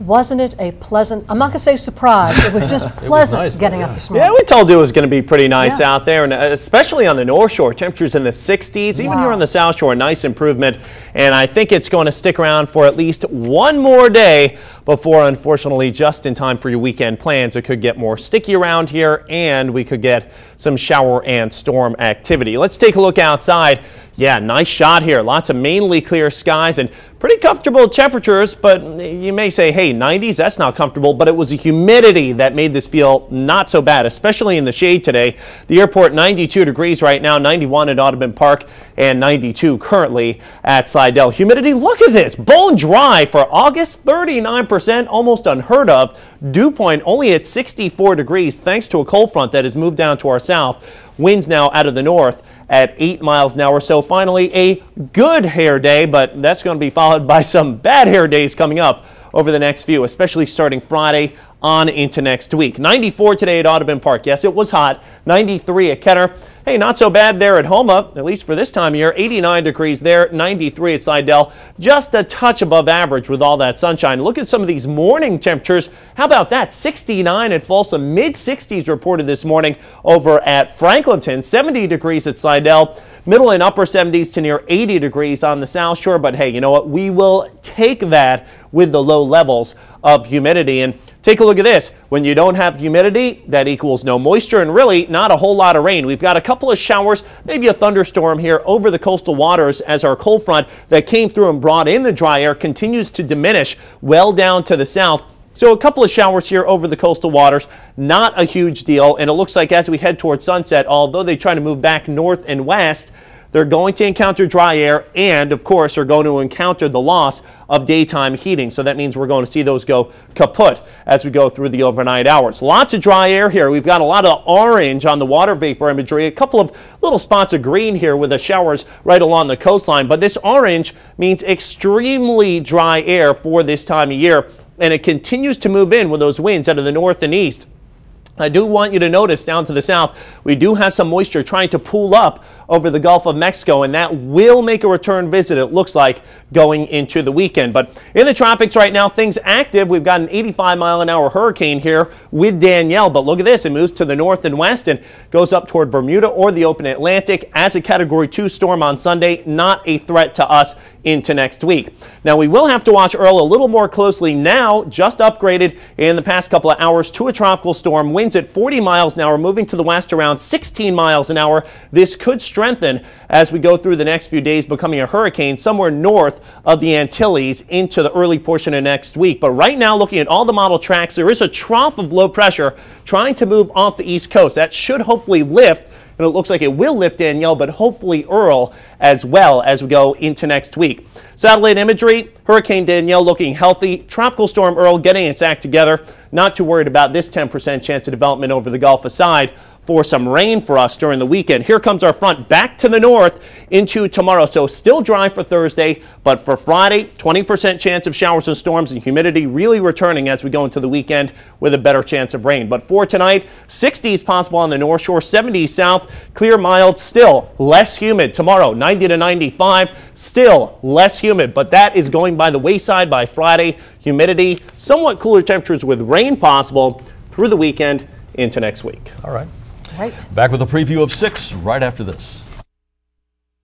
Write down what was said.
Wasn't it a pleasant, I'm not going to say surprise, it was just pleasant nice, getting up this morning. Yeah, we told you it was going to be pretty nice out there, and especially on the North Shore, temperatures in the 60s, even here on the South Shore, nice improvement. And I think it's going to stick around for at least one more day before, unfortunately, just in time for your weekend plans, it could get more sticky around here and we could get some shower and storm activity. Let's take a look outside. Yeah, nice shot here. Lots of mainly clear skies and pretty comfortable temperatures, but you may say, hey, 90s, that's not comfortable, but it was the humidity that made this feel not so bad, especially in the shade today. The airport, 92 degrees right now, 91 at Audubon Park, and 92 currently at Slidell. Humidity, look at this, bone dry for August, 39%, almost unheard of. Dew point only at 64 degrees, thanks to a cold front that has moved down to our south. Winds now out of the north at 8 miles an hour. So finally a good hair day, but that's going to be followed by some bad hair days coming up over the next few, especially starting Friday on into next week. 94 today at Audubon Park. Yes, it was hot. 93 at Kenner. Hey, not so bad there at Homa, at least for this time of year. 89 degrees there, 93 at Slidell. Just a touch above average with all that sunshine. Look at some of these morning temperatures. How about that? 69 at Folsom, mid-60s reported this morning over at Franklinton. 70 degrees at Slidell. Middle and upper 70s to near 80 degrees on the South Shore. But hey, you know what? We will take that with the low levels of humidity. And take a look at this. When you don't have humidity, that equals no moisture and really not a whole lot of rain. We've got a couple of showers, maybe a thunderstorm here over the coastal waters as our cold front that came through and brought in the dry air continues to diminish well down to the south. So a couple of showers here over the coastal waters, not a huge deal. And it looks like as we head towards sunset, although they try to move back north and west, they're going to encounter dry air and, of course, are going to encounter the loss of daytime heating. So that means we're going to see those go kaput as we go through the overnight hours. Lots of dry air here. We've got a lot of orange on the water vapor imagery, a couple of little spots of green here with the showers right along the coastline. But this orange means extremely dry air for this time of year, and it continues to move in with those winds out of the north and east. I do want you to notice down to the south, we do have some moisture trying to pool up over the Gulf of Mexico, and that will make a return visit, it looks like, going into the weekend. But in the tropics right now, things active. We've got an 85-mile-an-hour hurricane here with Danielle, but look at this. It moves to the north and west and goes up toward Bermuda or the open Atlantic as a Category 2 storm on Sunday. Not a threat to us into next week. Now, we will have to watch Earl a little more closely now, just upgraded in the past couple of hours to a tropical storm. Winds at 40 miles an hour, moving to the west around 16 miles an hour. This could strengthen as we go through the next few days, becoming a hurricane somewhere north of the Antilles into the early portion of next week. But right now, looking at all the model tracks, there is a trough of low pressure trying to move off the east coast. That should hopefully lift, and it looks like it will lift Danielle, but hopefully Earl as well as we go into next week. Satellite imagery, Hurricane Danielle looking healthy. Tropical Storm Earl getting its act together. Not too worried about this 10% chance of development over the Gulf aside for some rain for us during the weekend. Here comes our front back to the north into tomorrow. So still dry for Thursday, but for Friday, 20% chance of showers and storms and humidity really returning as we go into the weekend with a better chance of rain. But for tonight, 60s possible on the North Shore, 70s south, clear, mild, still less humid. Tomorrow, 90 to 95, still less humid, but that is going by the wayside by Friday. Humidity, somewhat cooler temperatures with rain possible through the weekend into next week. All right. Right. Back with a preview of 6 right after this.